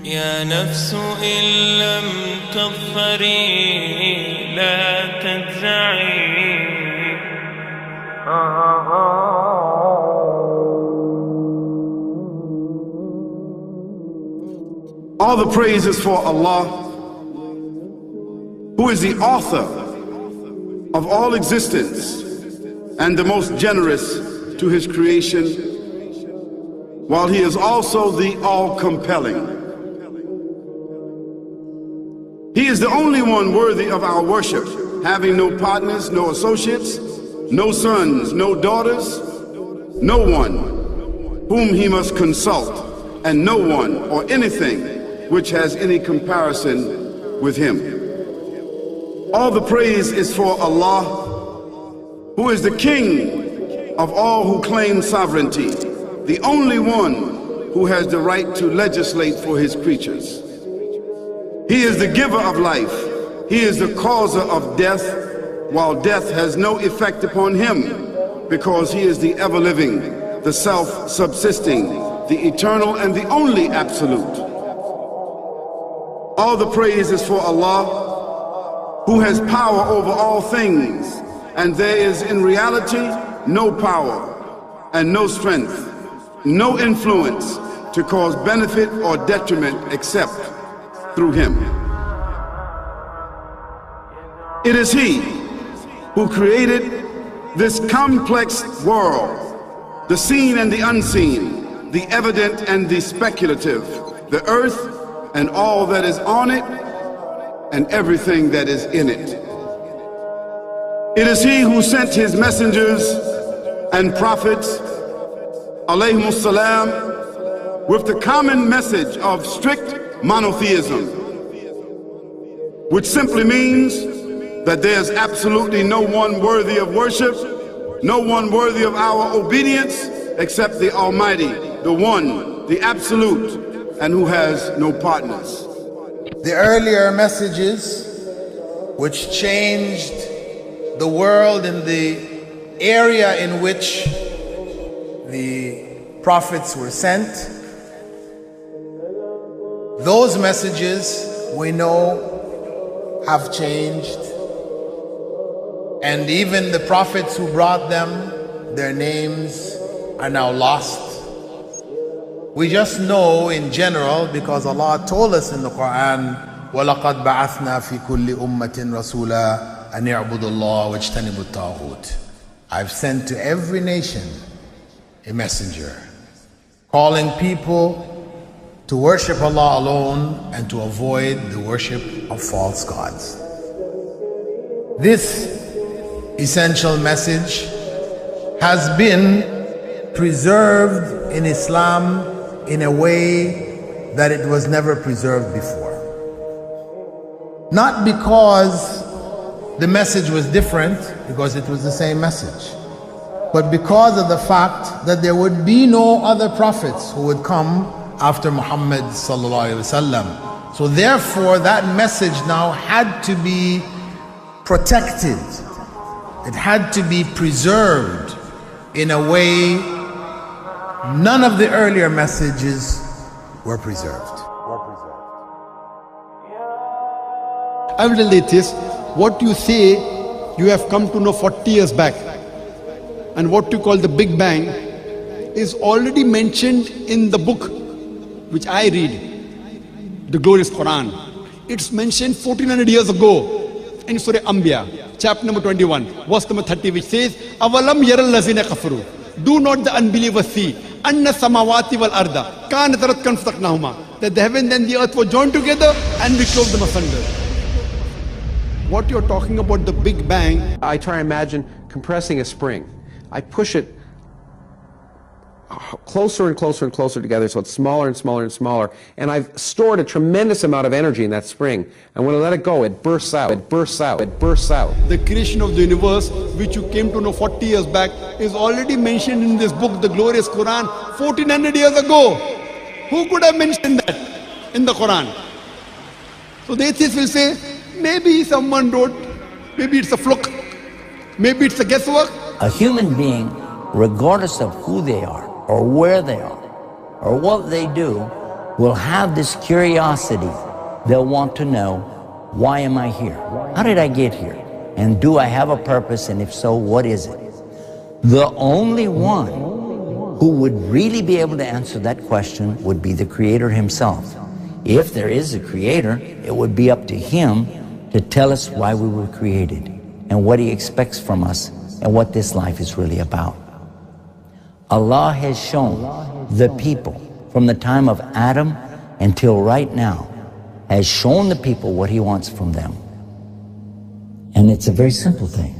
يا نفس إن لم تظفري لا تجزعي. All the praise is for Allah, who is the author of all existence and the most generous to his creation, while he is also the all-compelling. He is the only one worthy of our worship, having no partners, no associates, no sons, no daughters, no one whom he must consult, and no one or anything which has any comparison with him. All the praise is for Allah, who is the King of all who claim sovereignty, the only one who has the right to legislate for his creatures. He is the giver of life. He is the causer of death, while death has no effect upon him, because he is the ever-living, the self-subsisting, the eternal and the only absolute. All the praise is for Allah, who has power over all things, and there is in reality no power and no strength, no influence to cause benefit or detriment except through him. It is he who created this complex world, the seen and the unseen, the evident and the speculative, the earth and all that is on it and everything that is in it. It is he who sent his messengers and prophets, alayhimus salam, with the common message of strict monotheism, which simply means that there's absolutely no one worthy of worship, no one worthy of our obedience except the Almighty, the One, the Absolute, and who has no partners. The earlier messages which changed the world in the area in which the prophets were sent, those messages we know have changed, and even the prophets who brought them, their names are now lost. We just know in general because Allah told us in the Quran, وَلَقَدْ بَعَثْنَا فِي كُلِّ أُمَّةٍ رَسُولًا أَنْ يَعْبُدُوا اللَّهَ وَاجْتَنِبُوا الطَّاغُوتَ. I've sent to every nation a messenger, calling people to worship Allah alone and to avoid the worship of false gods. This essential message has been preserved in Islam in a way that it was never preserved before. Not because the message was different, because it was the same message, but because of the fact that there would be no other prophets who would come after Muhammad sallallahu alaihi wasallam. So therefore that message now had to be protected. It had to be preserved in a way none of the earlier messages were preserved. I will tell you this, what you say you have come to know 40 years back, and what you call the Big Bang is already mentioned in the book which I read, the glorious Quran. It's mentioned 1400 years ago in Surah Anbiya, chapter number 21, verse number 30, which says, Avalam yaral lazina kafaru. Do not the unbelievers see anna samawati wal arda kanat ratkan fataqnahuma, that the heaven and the earth were joined together and we clove them asunder. What you're talking about, the Big Bang, I try to imagine compressing a spring. I push it closer and closer and closer together so it's smaller and smaller and smaller, and I've stored a tremendous amount of energy in that spring, and when I let it go, it bursts out, it bursts out, it bursts out. the creation of the universe, which you came to know 40 years back, is already mentioned in this book, the glorious Quran, 1400 years ago. Who could have mentioned that in the Quran? So the atheists will say, maybe someone wrote, maybe it's a fluke, maybe it's a guesswork. A human being, regardless of who they are, or where they are, or what they do, will have this curiosity. They'll want to know, why am I here? How did I get here? And do I have a purpose? And if so, what is it? The only one who would really be able to answer that question would be the Creator himself. If there is a Creator, it would be up to him to tell us why we were created and what he expects from us and what this life is really about. Allah has shown the people from the time of Adam until right now, has shown the people what he wants from them. And it's a very simple thing,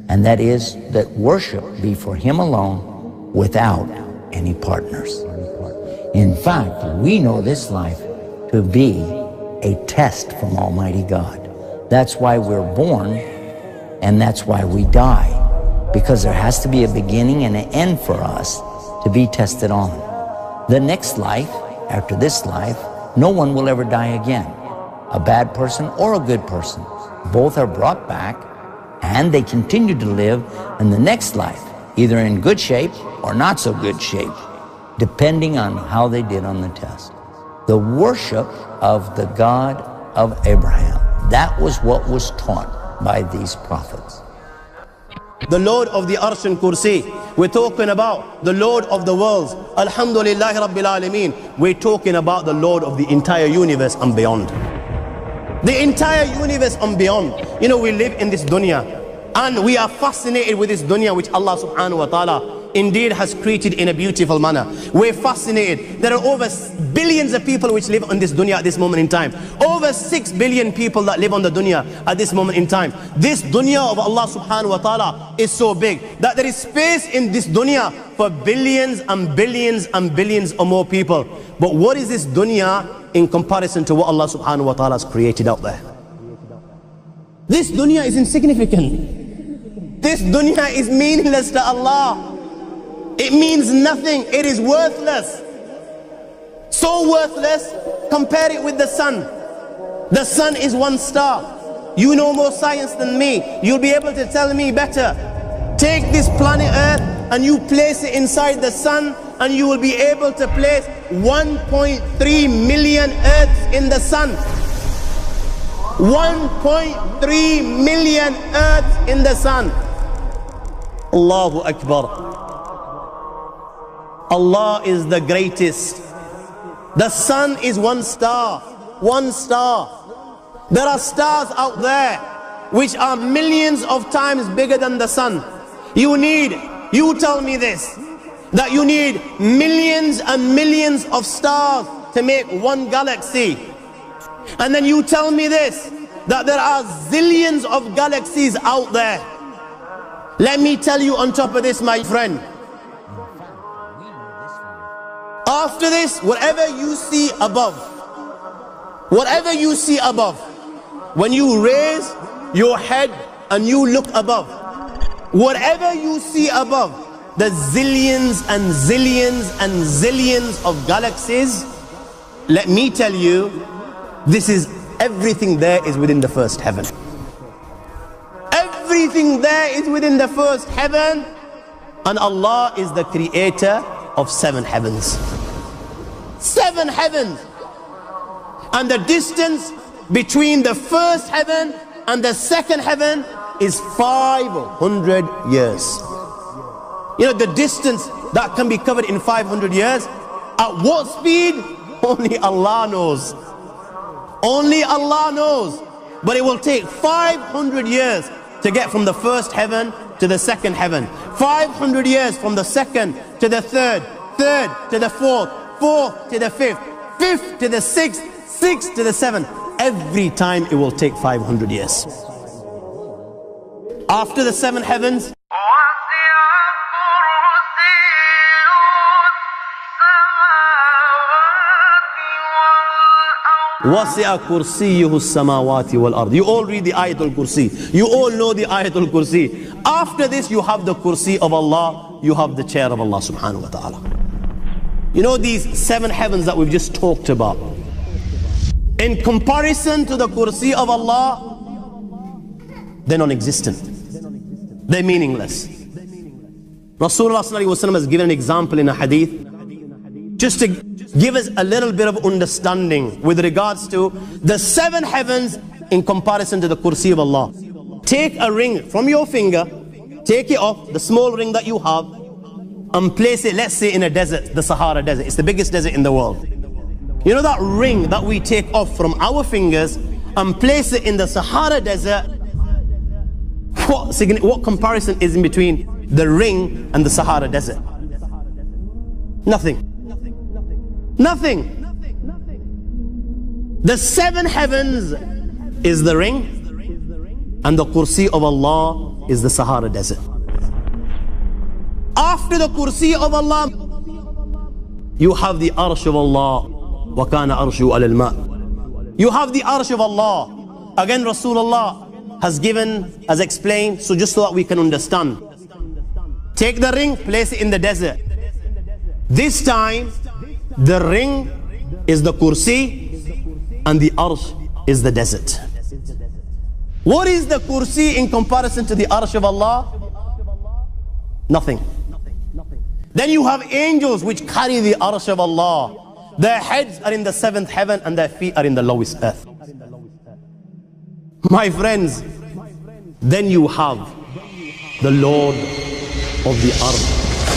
and that is that worship be for him alone without any partners. In fact, we know this life to be a test from Almighty God. That's why we're born, and that's why we die, because there has to be a beginning and an end for us to be tested on. The next life, after this life, no one will ever die again. A bad person or a good person. Both are brought back and they continue to live in the next life, either in good shape or not so good shape, depending on how they did on the test. The worship of the God of Abraham, that was what was taught by these prophets. The Lord of the Arsh and Kursi. We're talking about the Lord of the worlds. Alhamdulillah Rabbil Alameen. We're talking about the Lord of the entire universe and beyond. The entire universe and beyond. You know, we live in this dunya and we are fascinated with this dunya which Allah subhanahu wa ta'ala indeed has created in a beautiful manner. We're fascinated. There are over billions of people which live on this dunya at this moment in time. Over 6 billion people that live on the dunya at this moment in time. This dunya of Allah subhanahu wa ta'ala is so big that there is space in this dunya for billions and billions and billions or more people. But what is this dunya in comparison to what Allah subhanahu wa ta'ala has created out there? This dunya is insignificant. This dunya is meaningless to Allah. It means nothing. It is worthless. So worthless, compare it with the sun. The sun is one star. You know more science than me. You'll be able to tell me better. Take this planet Earth and you place it inside the sun, and you will be able to place 1.3 million Earths in the sun. 1.3 million Earths in the sun. Allahu Akbar. Allah is the greatest. The sun is one star. One star. There are stars out there which are millions of times bigger than the sun. You tell me this, that you need millions and millions of stars to make one galaxy. And then you tell me this, that there are zillions of galaxies out there. Let me tell you on top of this, my friend, after this, whatever you see above, when you raise your head and you look above, whatever you see above, the zillions and zillions and zillions of galaxies, let me tell you, this is everything there is within the first heaven. Everything there is within the first heaven, and Allah is the creator of 7 heavens. 7 heavens. And the distance between the first heaven and the second heaven is 500 years. You know, the distance that can be covered in 500 years, at what speed? Only Allah knows. Only Allah knows. But it will take 500 years to get from the first heaven to the second heaven. 500 years from the second to the third, third to the fourth, fourth to the fifth, fifth to the sixth, sixth to the seventh. Every time it will take 500 years. After the 7 heavens, وَسِعَ كُرْسِيُّهُ السَّمَاوَاتِ وَالْأَرْضِ. You all read the Ayatul Kursi. You all know the Ayatul Kursi. After this, you have the Kursi of Allah. You have the chair of Allah subhanahu wa ta'ala. You know these 7 heavens that we've just talked about, in comparison to the Kursi of Allah, they're non-existent. They're meaningless. Rasulullah ﷺ has given an example in a hadith just to give us a little bit of understanding with regards to the 7 heavens in comparison to the kursi of Allah. Take a ring from your finger, take it off, the small ring that you have, and place it, let's say, in a desert, the Sahara Desert. It's the biggest desert in the world. You know that ring that we take off from our fingers and place it in the Sahara Desert? What comparison is in between the ring and the Sahara Desert? Nothing. Nothing. The 7 heavens is the ring, and the kursi of Allah is the Sahara Desert. After the kursi of Allah, you have the arsh of Allah. وَكَانَ أَرْشُهُ عَلَى الْمَاءِ. You have the arsh of Allah. Again, Rasulullah has explained, so just so that we can understand. Take the ring, place it in the desert. This time, the ring is the kursi and the arsh is the desert. What is the kursi in comparison to the arsh of Allah? Nothing. Then you have angels which carry the arsh of Allah. Their heads are in the 7th heaven and their feet are in the lowest earth. My friends, then you have the Lord of the Arsh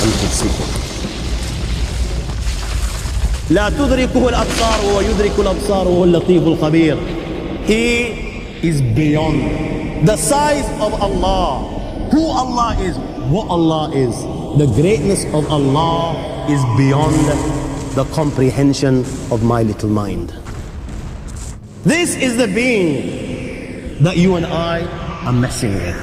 al-Kursi. لا تدركه الأبصار وهو يدرك الأبصار وهو اللطيف الخبير. He is beyond the size of Allah, who Allah is, what Allah is. The greatness of Allah is beyond the comprehension of my little mind. This is the being that you and I are messing with.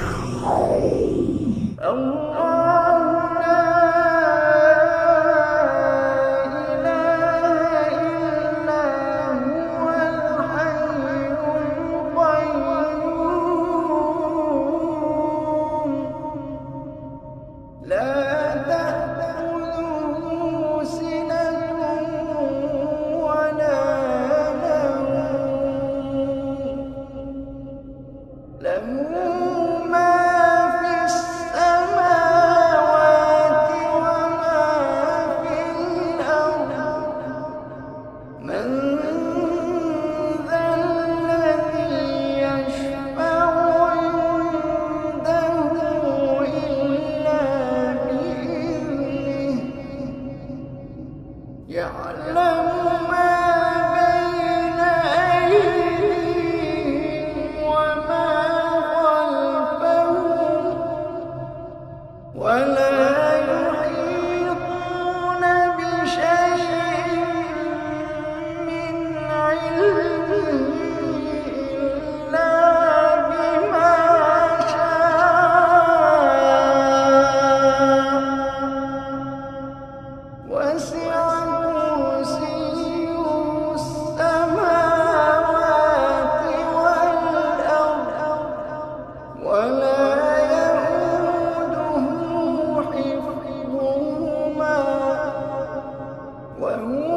وهو